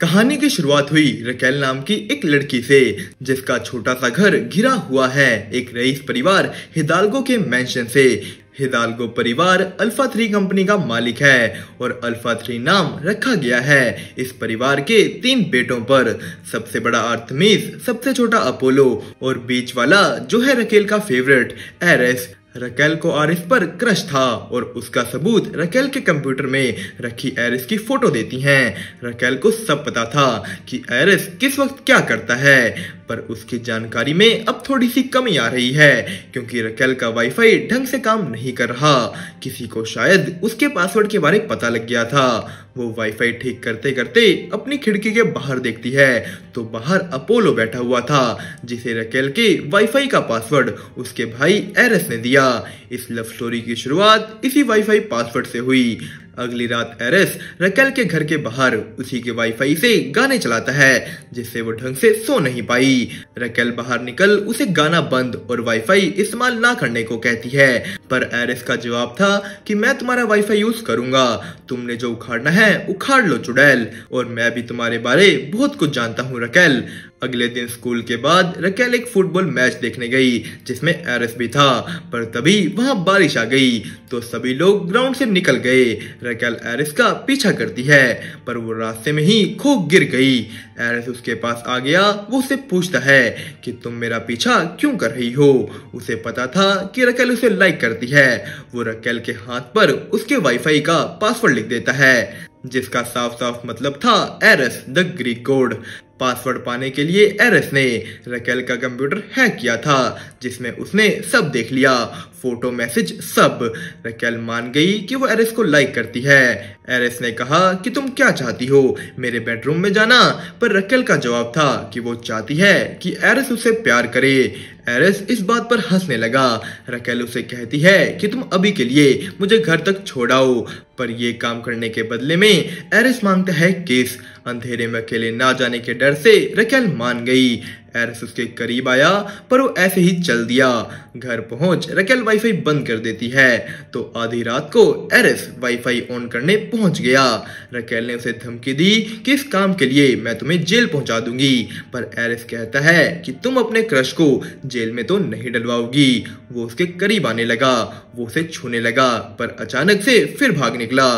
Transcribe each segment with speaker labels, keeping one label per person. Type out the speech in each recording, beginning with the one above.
Speaker 1: कहानी की शुरुआत हुई रकेल नाम की एक लड़की से, जिसका छोटा सा घर घिरा हुआ है एक रईस परिवार हिदाल्गो के मेंशन से। हिदाल्गो परिवार अल्फा 3 कंपनी का मालिक है और अल्फा 3 नाम रखा गया है इस परिवार के 3 बेटों पर। सबसे बड़ा आर्तेमिस, सबसे छोटा अपोलो और बीच वाला जो है रकेल का फेवरेट एरेस। रकेल को आरिस पर क्रश था और उसका सबूत रकेल के कंप्यूटर में रखी एरिस की फोटो देती हैं। रकेल को सब पता था कि एरिस किस वक्त क्या करता है, पर उसकी जानकारी में अब थोड़ी सी कमी आ रही है क्योंकि रकेल का वाईफाई ढंग से काम नहीं कर रहा। किसी को शायद उसके पासवर्ड के बारे में पता लग गया था। वो वाईफाई ठीक करते करते अपनी खिड़की के बाहर देखती है तो बाहर अपोलो बैठा हुआ था, जिसे रकेल के वाईफाई का पासवर्ड उसके भाई एरेस ने दिया। इस लव स्टोरी की शुरुआत इसी वाईफाई पासवर्ड से हुई। अगली रात एरेस रकेल के घर के बाहर उसी के वाईफाई से गाने चलाता है, जिससे वो ढंग से सो नहीं पाई। रकेल बाहर निकल उसे गाना बंद और वाईफाई इस्तेमाल ना करने को कहती है, पर एरेस का जवाब था कि मैं तुम्हारा वाईफाई यूज करूंगा, तुमने जो उखाड़ना है उखाड़ लो चुड़ैल, और मैं भी तुम्हारे बारे बहुत कुछ जानता हूँ रकेल। अगले दिन स्कूल के बाद रकेल एक फुटबॉल मैच देखने गई जिसमें एरेस भी था, पर तभी वहां बारिश आ गई तो सभी लोग ग्राउंड से निकल गए। रकेल एरेस का पीछा करती है पर वो रास्ते में ही खो गिर गई। एरेस उसके पास आ गया। वो उससे पूछता है कि तुम मेरा पीछा क्यों कर रही हो। उसे पता था कि रकेल उसे लाइक करती है। वो रकेल के हाथ पर उसके वाईफाई का पासवर्ड लिख देता है, जिसका साफ साफ मतलब था Ares the Greek god. Password पाने के लिए एरेस ने रकेल का कंप्यूटर हैक किया था, जिसमें उसने सब देख लिया, फोटो मैसेज सब। रकेल मान गई कि वो एरेस को लाइक करती है। एरेस ने कहा कि तुम क्या चाहती हो, मेरे बेडरूम में जाना, पर रकेल का जवाब था कि वो चाहती है कि एरेस उसे प्यार करे। एरेस इस बात पर हंसने लगा। रकेल उसे कहती है कि तुम अभी के लिए मुझे घर तक छोड़ाओ, पर ये काम करने के बदले में एरेस मांगता है किस। अंधेरे में अकेले ना जाने के डर से रकेल मान गई। एरेस उसके करीब आया पर वो ऐसे ही चल दिया। घर पहुंच रकेल वाईफाई बंद कर देती है तो आधी रात को एरेस वाईफाई ऑन करने पहुंच गया। रकेल ने उसे धमकी दी कि इस काम के लिए मैं तुम्हें जेल पहुंचा दूंगी, पर एरेस कहता है कि तुम अपने क्रश को जेल में तो नहीं डलवाओगी। वो उसके करीब आने लगा, वो उसे छूने लगा, पर अचानक से फिर भाग निकला।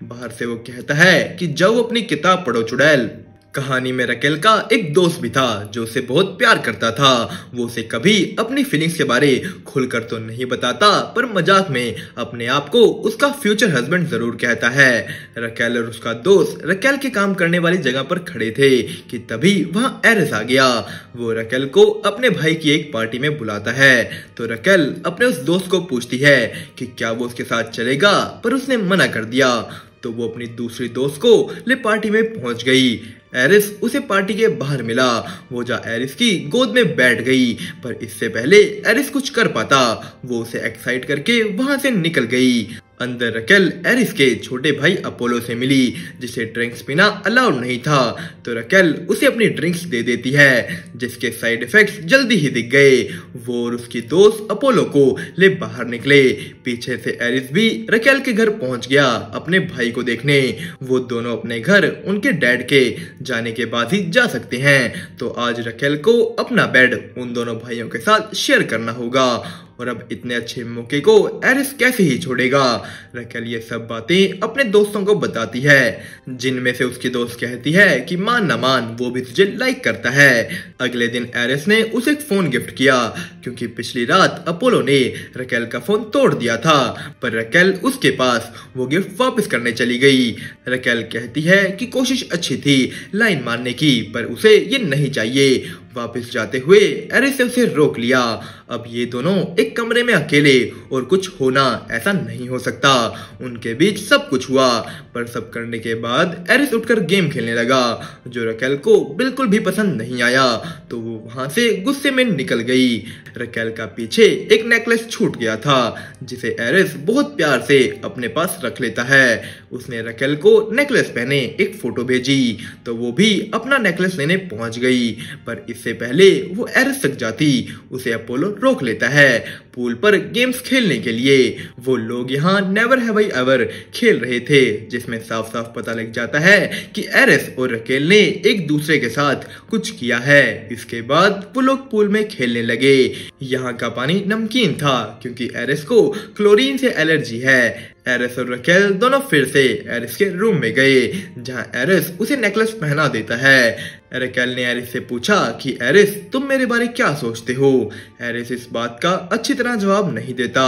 Speaker 1: बाहर से वो कहता है कि जाओ अपनी किताब पढ़ो चुड़ैल। कहानी में रकेल का एक दोस्त भी था जो उसे बहुत प्यार करता था। वो उसे कभी अपनी फीलिंग्स के बारे खुलकर तो नहीं बताता, पर मजाक में अपने आप को उसका फ्यूचर हस्बैंड जरूर कहता है। रकेल और उसका दोस्त रकेल के काम करने वाली जगह पर खड़े थे कि तभी वहां एरेस आ गया। वो रकेल को अपने भाई की एक पार्टी में बुलाता है तो रकेल अपने उस दोस्त को पूछती है कि क्या वो उसके साथ चलेगा, पर उसने मना कर दिया। तो वो अपनी दूसरी दोस्त को ले पार्टी में पहुंच गई। एरिस उसे पार्टी के बाहर मिला। वो जा एरिस की गोद में बैठ गई, पर इससे पहले एरिस कुछ कर पाता वो उसे एक्साइट करके वहां से निकल गई। अंदर रकेल एरिस के छोटे भाई अपोलो से मिली, जिसे ड्रिंक्स पीना अलाउड नहीं था, तो रकेल उसे अपनी ड्रिंक्स दे देती है, जिसके साइड इफेक्ट्स जल्दी ही दिख गए। वो और उसकी दोस्त अपोलो को ले बाहर निकले। पीछे से एरिस भी रकेल के घर पहुंच गया अपने भाई को देखने। वो दोनों अपने घर उनके डैड के जाने के बाद ही जा सकते हैं, तो आज रकेल को अपना बेड उन दोनों भाइयों के साथ शेयर करना होगा। और अब इतने अच्छे मौके को एरिस कैसे ही छोड़ेगा। रकेल ये सब बातें अपने दोस्तों को बताती है, जिनमें से उसकी दोस्त कहती है कि मान ना मान वो भी तुझे लाइक करता है। अगले दिन एरिस ने उसे एक फोन गिफ्ट किया क्योंकि पिछली रात अपोलो ने रकेल का फोन तोड़ दिया था, पर रकेल उसके पास वो गिफ्ट वापस करने चली गई। रकेल कहती है कि कोशिश अच्छी थी लाइन मारने की, पर उसे ये नहीं चाहिए। वापस जाते हुए एरिस ने उसे रोक लिया। अब ये दोनों एक कमरे में अकेले और कुछ होना ऐसा नहीं हो सकता। उनके बीच सब कुछ हुआ, पर सब करने के बाद एरिस उठकर गेम खेलने लगा, जो रकेल को बिल्कुल भी पसंद नहीं आया, तो वो वहां से गुस्से में निकल गई। रकेल का पीछे एक नेकलेस छूट गया था, जिसे एरिस बहुत प्यार से अपने पास रख लेता है। उसने रकेल को नेकलेस पहने एक फोटो भेजी, तो वो भी अपना नेकलेस लेने पहुंच गई, पर इससे इससे पहले वो एरिस तक जाती उसे अपोलो रोक लेता है पूल पर गेम्स खेलने के लिए। वो लोग यहाँ नेवर हैव आई एवर खेल रहे थे, जिसमें साफ साफ पता लग जाता है कि एरिस और रकेल ने एक दूसरे के साथ कुछ किया है। इसके बाद वो लोग पूल में खेलने लगे। यहाँ का पानी नमकीन था क्योंकि एरिस को क्लोरीन से एलर्जी है। एरिस और रकेल दोनों फिर से एरिस के रूम में गए, जहां एरिस उसे नेकलेस पहना देता है। रकेल ने एरिस से पूछा कि एरिस, तुम मेरे बारे क्या सोचते हो? एरिस इस बात का अच्छी तरह जवाब नहीं देता।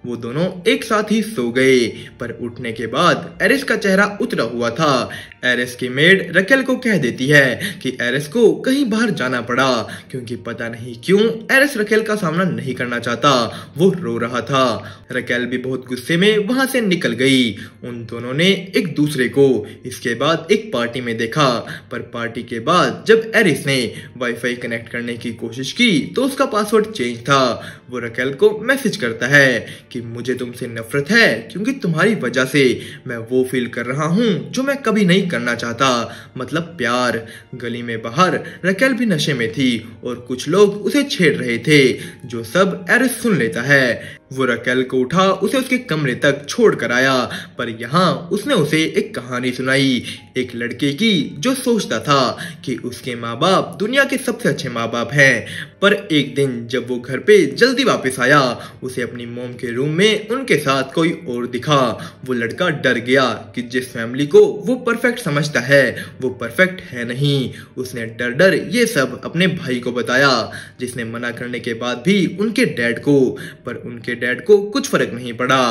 Speaker 1: वो दोनों एक साथ ही सो गए, पर उठने के बाद एरिस का चेहरा उतरा हुआ था। एरिस की मेड रकेल को कह देती है कि एरिस को कहीं बाहर जाना पड़ा क्योंकि पता नहीं क्यों एरिस रकेल का सामना नहीं करना चाहता। वो रो रहा था। रकेल भी बहुत गुस्से में वहां से निकल गई। उन दोनों ने एक दूसरे को इसके बाद एक पार्टी में देखा, पर पार्टी के बाद जब एरिस ने वाईफाई कनेक्ट करने की कोशिश की तो उसका पासवर्ड चेंज था। वो रकेल को मैसेज करता है कि मुझे तुमसे नफरत है क्योंकि तुम्हारी वजह से मैं वो फील कर रहा हूँ जो मैं कभी नहीं करना चाहता, मतलब प्यार। गली में बाहर रकेल भी नशे में थी और कुछ लोग उसे छेड़ रहे थे, जो सब एरिस सुन लेता है। वो रकेल को उठा उसे उसके कमरे तक छोड़ कर आया, पर यहाँ उसने उसे एक कहानी सुनाई, एक लड़के की जो सोचता था कि उसके माँ बाप दुनिया के सबसे अच्छे माँ बाप हैं। पर एक दिन जब वो घर पे जल्दी वापस आया, उसे अपनी मॉम के रूम में उनके साथ कोई और दिखा। वो लड़का डर गया कि जिस फैमिली को वो परफेक्ट समझता है वो परफेक्ट है नहीं। उसने डर डर ये सब अपने भाई को बताया, जिसने मना करने के बाद भी उनके डैड को, पर उनके डैड को कुछ फर्क नहीं पड़ा।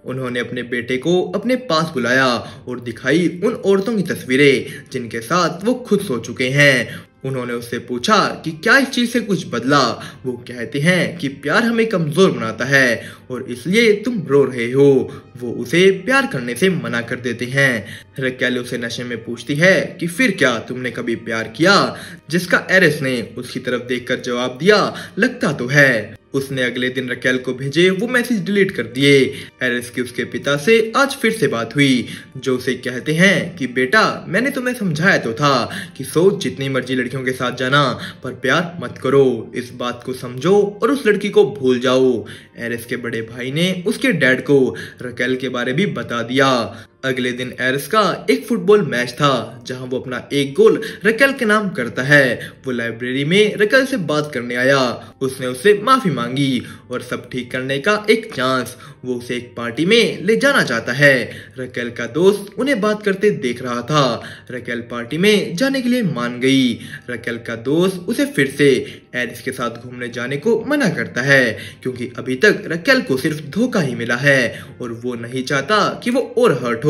Speaker 1: उन्होंने अपने बेटे को अपने पास बुलाया और दिखाई उन औरतों की तस्वीरें जिनके साथ वो खुद सो चुके हैं। उन्होंने उससे पूछा कि क्या इस चीज से कुछ बदला। वो कहते हैं कि प्यार हमें कमजोर बनाता है और इसलिए तुम रो रहे हो। वो उसे प्यार करने से मना कर देते हैं। रकेल उसे नशे में पूछती है कि फिर क्या तुमने कभी प्यार किया, जिसका एरिस ने उसकी तरफ देखकर जवाब दिया, लगता तो है। उसने अगले दिन रकेल को भेजे वो मैसेज डिलीट कर दिए। एरिस की उसके पिता से आज फिर से बात हुई, जो उसे कहते हैं कि बेटा, मैंने तुम्हें समझाया तो था कि सोच जितनी मर्जी लड़कियों के साथ जाना, पर प्यार मत करो। इस बात को समझो और उस लड़की को भूल जाओ। एरिस के बड़े भाई ने उसके डैड को रकेल के बारे भी बता दिया। अगले दिन एरिस का एक फुटबॉल मैच था, जहां वो अपना एक गोल रकेल के नाम करता है। वो लाइब्रेरी में रकेल से बात करने आया। उसने उससे माफी मांगी और सब ठीक करने का एक चांस। वो उसे एक पार्टी में ले जाना चाहता है। रकेल का दोस्त उन्हें बात करते देख रहा था। रकेल पार्टी में जाने के लिए मान गई। रकेल का दोस्त उसे फिर से एरिस के साथ घूमने जाने को मना करता है क्योंकि अभी तक रकेल को सिर्फ धोखा ही मिला है और वो नहीं चाहता कि वो और हर्ट हो।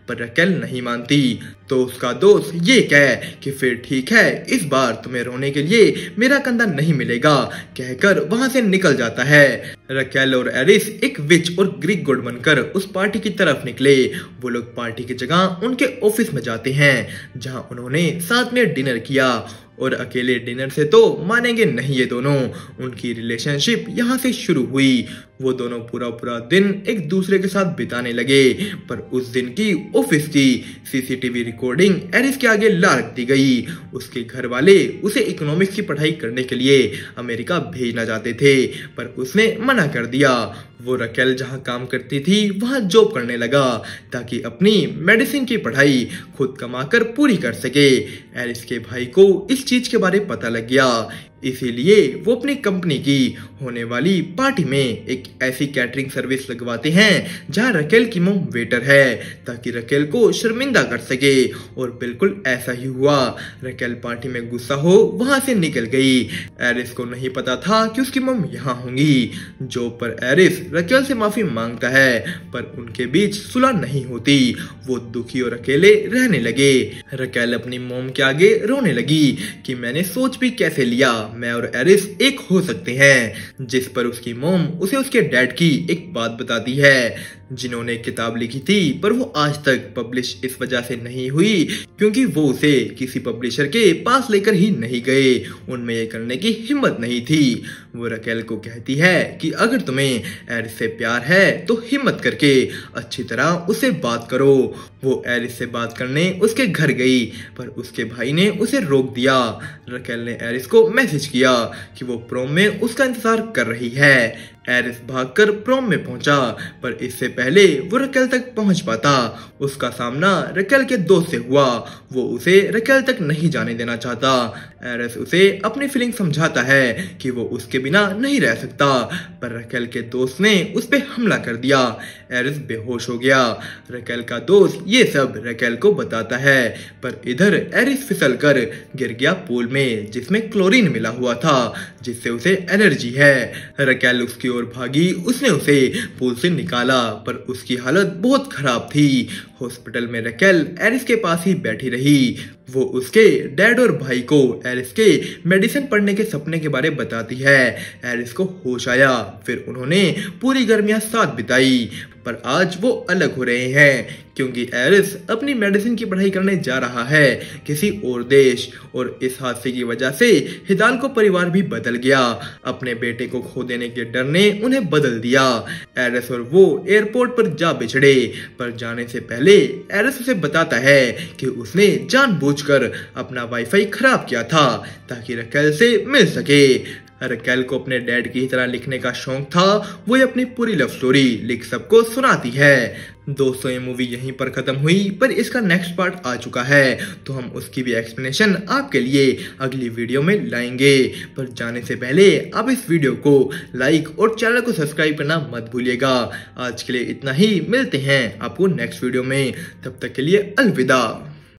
Speaker 1: पर रकेल नहीं मानती, तो उसका दोस्त ये कहे कि फिर ठीक है, इस बार तुम्हें रोने के लिए मेरा कंधा नहीं मिलेगा, कहकर वहां से निकल जाता है। रकेल और एरिस एक विच और ग्रीक गॉड बनकर उस पार्टी की तरफ निकले। वो लोग पार्टी की जगह उनके ऑफिस में जाते हैं, जहां उन्होंने साथ में डिनर किया। और अकेले डिनर से तो मानेंगे नहीं ये दोनों। उनकी रिलेशनशिप यहाँ से शुरू हुई। वो दोनों पूरा दिन एक दूसरे के साथ बिताने लगे। पर उस दिन की ऑफिस की सीसीटीवी रिकॉर्डिंग एरिस के आगे ला रख दी गई। उसके घर वाले उसे इकोनॉमिक्स की पढ़ाई करने के लिए अमेरिका भेजना चाहते थे, पर उसने मना कर दिया। वो रकेल जहाँ काम करती थी वहाँ जॉब करने लगा ताकि अपनी मेडिसिन की पढ़ाई खुद कमाकर पूरी कर सके। एरिस के भाई को इस चीज के बारे पता लग गया, इसीलिए वो अपनी कंपनी की होने वाली पार्टी में एक ऐसी कैटरिंग सर्विस लगवाते हैं जहां रकेल की मॉम वेटर है, ताकि रकेल को शर्मिंदा कर सके। और बिल्कुल ऐसा ही हुआ। रकेल पार्टी में गुस्सा हो वहां से निकल गई। एरिस को नहीं पता था कि उसकी मॉम यहाँ होंगी। जॉब पर एरिस रकेल से माफी मांगता है, पर उनके बीच सुलह नहीं होती। वो दुखी और अकेले रहने लगे। रकेल अपनी मॉम के आगे रोने लगी कि मैंने सोच भी कैसे लिया, मैं और एरिस एक हो सकते हैं। जिस पर उसकी मॉम उसे उसके डैड की एक बात बताती है। जिन्होंने किताब लिखी थी, पर वो आज तक पब्लिश इस वजह से नहीं हुई क्योंकि वो उसे किसी पब्लिशर के पास लेकर ही नहीं गए। उनमें ये करने की हिम्मत नहीं थी। वो रकेल को कहती है कि अगर तुम्हें एरिस से प्यार है तो हिम्मत करके अच्छी तरह उससे बात करो। वो एरिस से बात करने उसके घर गई, पर उसके भाई ने उसे रोक दिया। रकेल ने एरिस को मैसेज किया कि वो प्रोम में उसका इंतजार कर रही है। एरिस भागकर प्रोम में पहुंचा, पर इससे पहले वो रकेल तक पहुंच पाता, उसका सामना रकेल के दोस्त से हुआ। वो उसे रकेल तक नहीं जाने देना चाहता। एरिस उसे अपनी फीलिंग समझाता है कि वो उसके बिना नहीं रह सकता, पर रकेल के दोस्त ने उस पे हमला कर दिया। एरिस बेहोश हो गया। रकेल का दोस्त ये सब रकेल को बताता है, पर इधर एरिस फिसल कर गिर गया पूल में जिसमें क्लोरीन मिला हुआ था, जिससे उसे एलर्जी है। रकेल उसकी ओर भागी, उसने उसे पूल से निकाला, पर उसकी हालत बहुत खराब थी। हॉस्पिटल में रकेल एरिस के पास ही बैठी रही। वो उसके डैड और भाई को एरिस के मेडिसिन पढ़ने के सपने के बारे बताती है। एरिस को होश आया, फिर उन्होंने पूरी गर्मियां साथ बिताई, पर आज वो अलग हो रहे हैं क्योंकि एरिस अपनी मेडिसिन की पढ़ाई करने जा रहा है किसी और देश, और इस हादसे की वजह से हिदाल्गो परिवार भी बदल गया। अपने बेटे को खो देने के डर ने उन्हें बदल दिया। एरिस और वो एयरपोर्ट पर जा बिछड़े, पर जाने से पहले एरिस उसे बताता है कि उसने जानबूझकर अपना वाईफाई खराब किया था ताकि रकेल से मिल सके। रकेल को अपने डैड की तरह लिखने का शौक था। वो अपनी पूरी लव स्टोरी लिख सबको सुनाती है। दोस्तों, ये मूवी यहीं पर खत्म हुई, पर इसका नेक्स्ट पार्ट आ चुका है, तो हम उसकी भी एक्सप्लेनेशन आपके लिए अगली वीडियो में लाएंगे। पर जाने से पहले आप इस वीडियो को लाइक और चैनल को सब्सक्राइब करना मत भूलिएगा। आज के लिए इतना ही, मिलते हैं आपको नेक्स्ट वीडियो में, तब तक के लिए अलविदा।